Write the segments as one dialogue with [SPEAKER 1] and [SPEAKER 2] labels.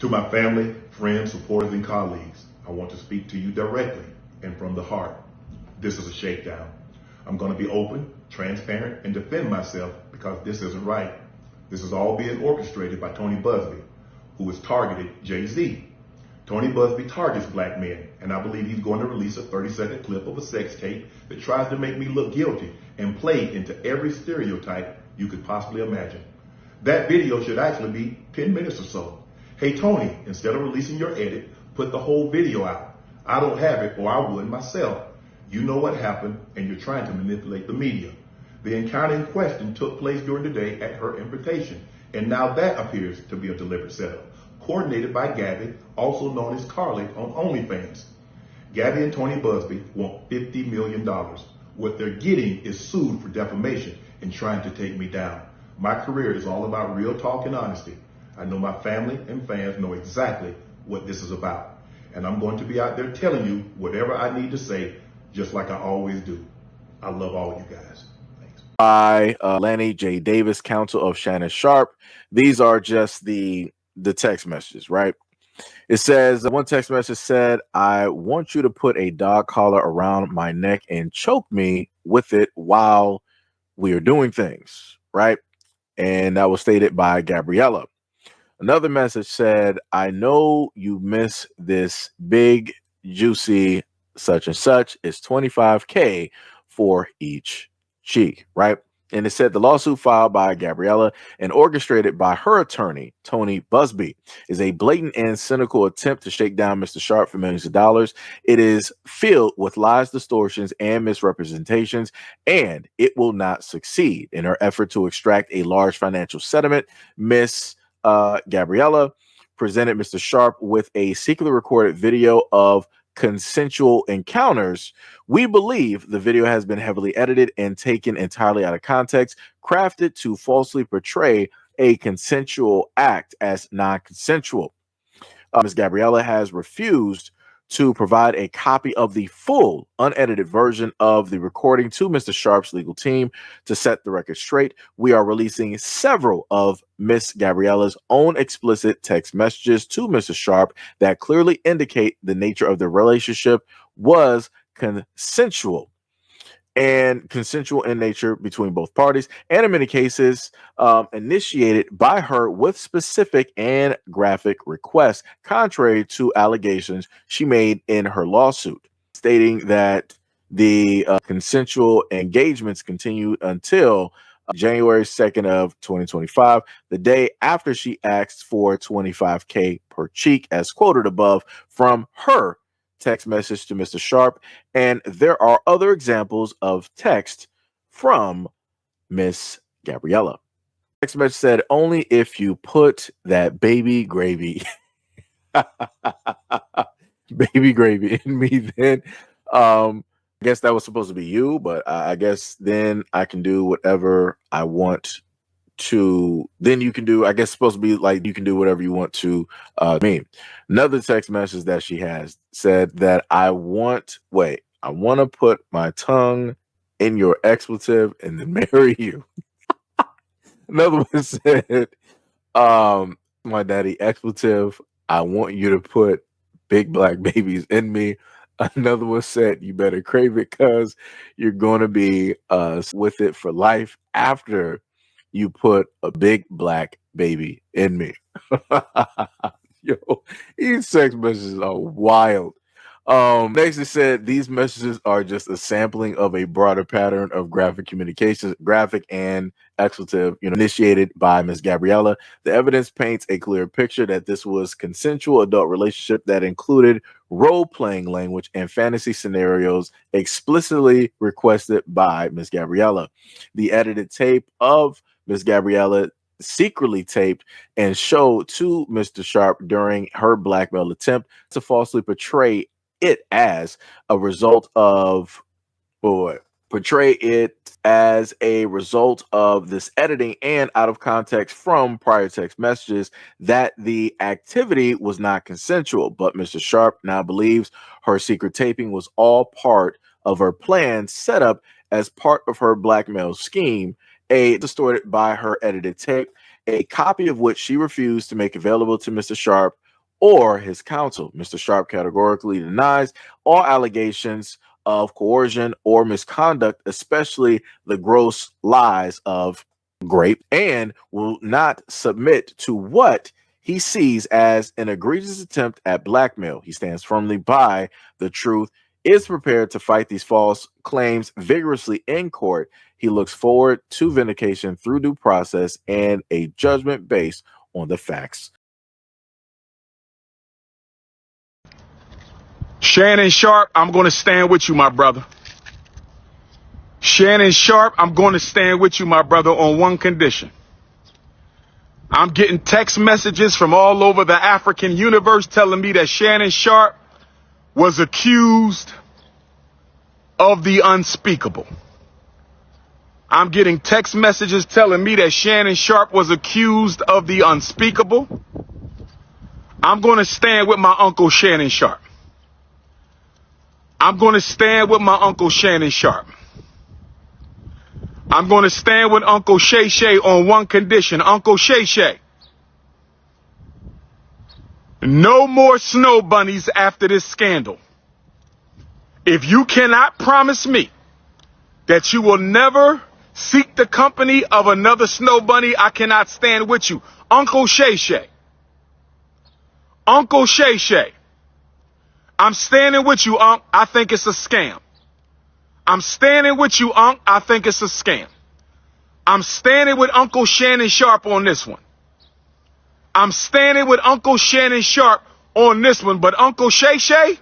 [SPEAKER 1] To my family, friends, supporters, and colleagues, I want to speak to you directly and from the heart. This is a shakedown. I'm going to be open, transparent, and defend myself because this isn't right. This is all being orchestrated by Tony Buzbee, who has targeted Jay-Z. Tony Buzbee targets black men, and I believe he's going to release a 30-second clip of a sex tape that tries to make me look guilty and play into every stereotype you could possibly imagine. That video should actually be 10 minutes or so. Hey Tony, instead of releasing your edit, put the whole video out. I don't have it, or I would myself. You know what happened, and you're trying to manipulate the media. The encounter in question took place during the day at her invitation, and now that appears to be a deliberate setup, coordinated by Gabby, also known as Carly on OnlyFans. Gabby and Tony Buzbee want $50 million. What they're getting is sued for defamation and trying to take me down. My career is all about real talk and honesty. I know my family and fans know exactly what this is about. And I'm going to be out there telling you whatever I need to say, just like I always do. I love all of you guys. Thanks.
[SPEAKER 2] By Lanny J. Davis, counsel of Shannon Sharpe. These are just the text messages, right? It says, one text message said, I want you to put a dog collar around my neck and choke me with it while we are doing things, right? And that was stated by Gabriella. Another message said, I know you miss this big, juicy, such and such. It's $25K for each cheek, right? And it said the lawsuit filed by Gabriella and orchestrated by her attorney, Tony Buzbee, is a blatant and cynical attempt to shake down Mr. Sharpe for millions of dollars. It is filled with lies, distortions, and misrepresentations, and it will not succeed. In her effort to extract a large financial settlement, Miss Gabriella presented Mr. Sharpe with a secretly recorded video of consensual encounters. We believe the video has been heavily edited and taken entirely out of context, crafted to falsely portray a consensual act as non-consensual. Ms. Gabriella has refused to provide a copy of the full unedited version of the recording to Mr. Sharpe's legal team to set the record straight. We are releasing several of Miss Gabriella's own explicit text messages to Mr. Sharpe that clearly indicate the nature of the relationship was consensual in nature between both parties, and in many cases initiated by her with specific and graphic requests, contrary to allegations she made in her lawsuit, stating that the consensual engagements continued until January 2nd of 2025, the day after she asked for $25K per cheek, as quoted above from her text message to Mr. Sharpe. And there are other examples of text from Miss Gabriella. Text message said, only if you put that baby gravy baby gravy in me, then I guess that was supposed to be you, but I guess then I can do whatever I want to. Then you can do, I guess, supposed to be like you can do whatever you want to me. Another text message that she has said that I want to put my tongue in your expletive and then marry you. Another one said, my daddy expletive, I want you to put big black babies in me. Another one said, you better crave it because you're going to be with it for life after you put a big black baby in me. Yo, these text messages are wild. Next it said, these messages are just a sampling of a broader pattern of graphic communications, graphic and expletive, initiated by Ms. Gabriella. The evidence paints a clear picture that this was consensual adult relationship that included role-playing language and fantasy scenarios explicitly requested by Ms. Gabriella. The edited tape of Ms. Gabriella secretly taped and showed to Mr. Sharpe during her blackmail attempt to falsely portray it as a result of this editing and out of context from prior text messages that the activity was not consensual. But Mr. Sharpe now believes her secret taping was all part of her plan set up as part of her blackmail scheme, distorted by her edited tape, a copy of which she refused to make available to Mr. Sharpe or his counsel. Mr. Sharpe categorically denies all allegations of coercion or misconduct, especially the gross lies of Grape, and will not submit to what he sees as an egregious attempt at blackmail. He stands firmly by the truth, is prepared to fight these false claims vigorously in court. He looks forward to vindication through due process and a judgment based on the facts.
[SPEAKER 3] Shannon Sharpe, I'm going to stand with you, my brother. Shannon Sharpe, I'm going to stand with you, my brother, on one condition. I'm getting text messages from all over the African universe telling me that Shannon Sharpe was accused of the unspeakable. I'm getting text messages telling me that Shannon Sharpe was accused of the unspeakable. I'm going to stand with my uncle Shannon Sharpe. I'm going to stand with my uncle Shannon Sharpe. I'm going to stand with Uncle Shay Shay on one condition. Uncle Shay Shay, no more snow bunnies after this scandal. If you cannot promise me that you will never seek the company of another snow bunny, I cannot stand with you. Uncle Shay Shay. Uncle Shay Shay. I'm standing with you, Unc. I think it's a scam. I'm standing with you, Unc. I think it's a scam. I'm standing with Uncle Shannon Sharpe on this one. I'm standing with Uncle Shannon Sharpe on this one. But Uncle Shay Shay,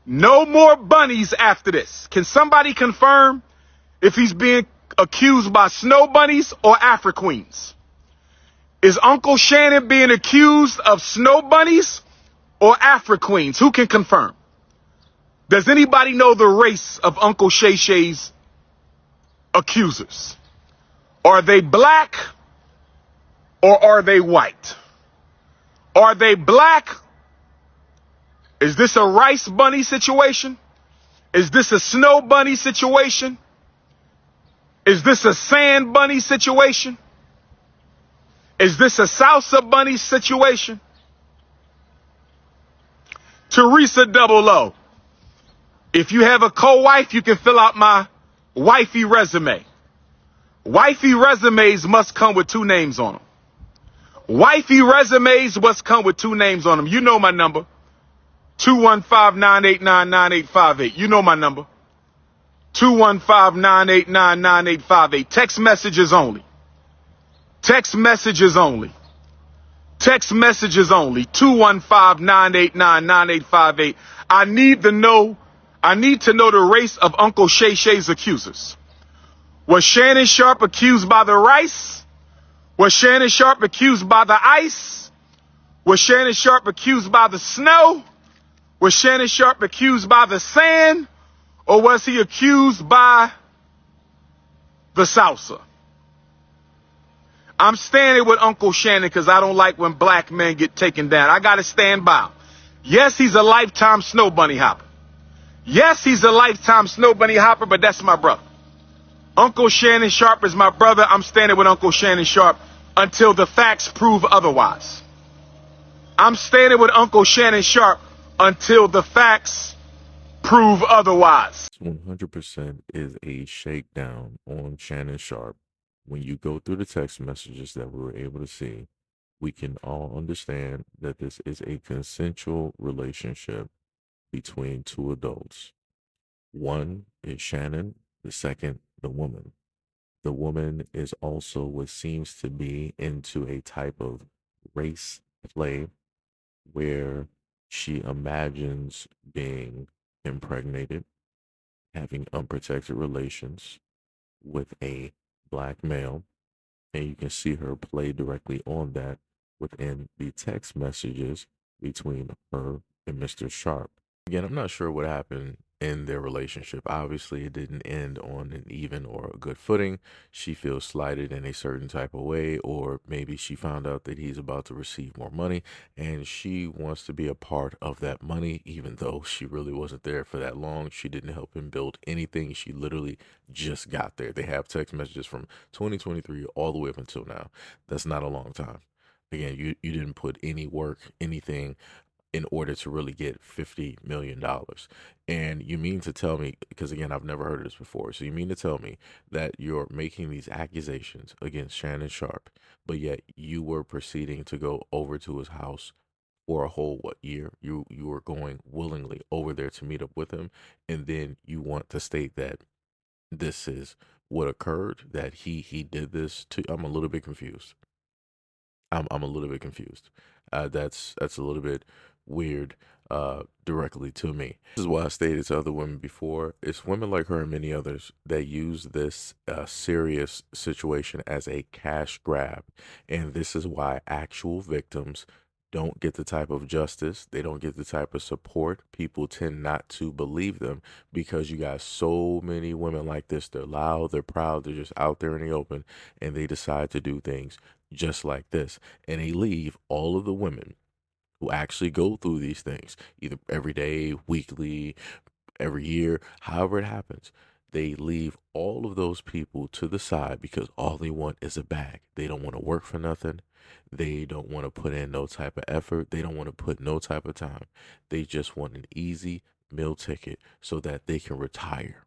[SPEAKER 3] no more bunnies after this. Can somebody confirm if he's being accused by snow bunnies or Afro-Queens? Is Uncle Shannon being accused of snow bunnies or Afro-Queens? Who can confirm? Does anybody know the race of Uncle Shay Shay's accusers? Are they black or are they white? Are they black? Is this a rice bunny situation? Is this a snow bunny situation? Is this a sand bunny situation? Is this a salsa bunny situation? Teresa Double O. If you have a co-wife, you can fill out my wifey resume. Wifey resumes must come with two names on them. Wifey resumes must come with two names on them. You know my number. 215-989-9858. You know my number. 215-989-9858. Text messages only. Text messages only. Text messages only. 215-989-9858. I need to know the race of Uncle Shay Shay's accusers. Was Shannon Sharpe accused by the rice? Was Shannon Sharpe accused by the ice? Was Shannon Sharpe accused by the snow? Was Shannon Sharpe accused by the sand? Or was he accused by the salsa? I'm standing with Uncle Shannon because I don't like when black men get taken down. I got to stand by him. Yes, he's a lifetime snow bunny hopper. Yes, he's a lifetime snow bunny hopper, but that's my brother. Uncle Shannon Sharpe is my brother. I'm standing with Uncle Shannon Sharpe until the facts prove otherwise. I'm standing with Uncle Shannon Sharpe until the facts prove otherwise.
[SPEAKER 2] 100% is a shakedown on Shannon Sharpe. When you go through the text messages that we were able to see, we can all understand that this is a consensual relationship between two adults. One is Shannon, the second, the woman. The woman is also what seems to be into a type of race play where she imagines being impregnated, having unprotected relations with a black male, and you can see her play directly on that within the text messages between her and Mr. Sharpe. Again, I'm not sure what happened in their relationship. Obviously, it didn't end on an even or a good footing. She feels slighted in a certain type of way, or maybe she found out that he's about to receive more money and she wants to be a part of that money, even though she really wasn't there for that long. She didn't help him build anything. She literally just got there. They have text messages from 2023 all the way up until now. That's not a long time. Again, you didn't put any work, anything in order to really get $50 million. And you mean to tell me, because again, I've never heard of this before. So you mean to tell me that you're making these accusations against Shannon Sharpe, but yet you were proceeding to go over to his house for a whole what year? You were going willingly over there to meet up with him, and then you want to state that this is what occurred, that he did this to. I'm a little bit confused. I'm a little bit confused. That's a little bit weird directly to me. This is why I stated to other women before. It's women like her and many others that use this serious situation as a cash grab. And this is why actual victims don't get the type of justice. They don't get the type of support. People tend not to believe them because you got so many women like this. They're loud, they're proud, they're just out there in the open, and they decide to do things just like this. And they leave all of the women who actually go through these things, either every day, weekly, every year, however it happens. They leave all of those people to the side because all they want is a bag. They don't want to work for nothing. They don't want to put in no type of effort. They don't want to put no type of time. They just want an easy meal ticket so that they can retire.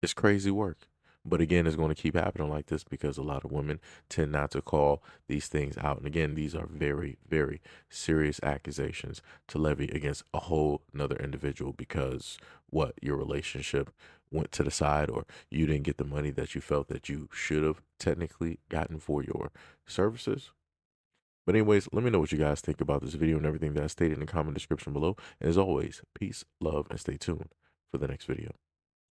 [SPEAKER 2] It's crazy work. But again, it's going to keep happening like this because a lot of women tend not to call these things out. And again, these are very, very serious accusations to levy against a whole nother individual because what, your relationship went to the side, or you didn't get the money that you felt that you should have technically gotten for your services. But anyways, let me know what you guys think about this video and everything that I stated in the comment description below. And as always, peace, love, and stay tuned for the next video.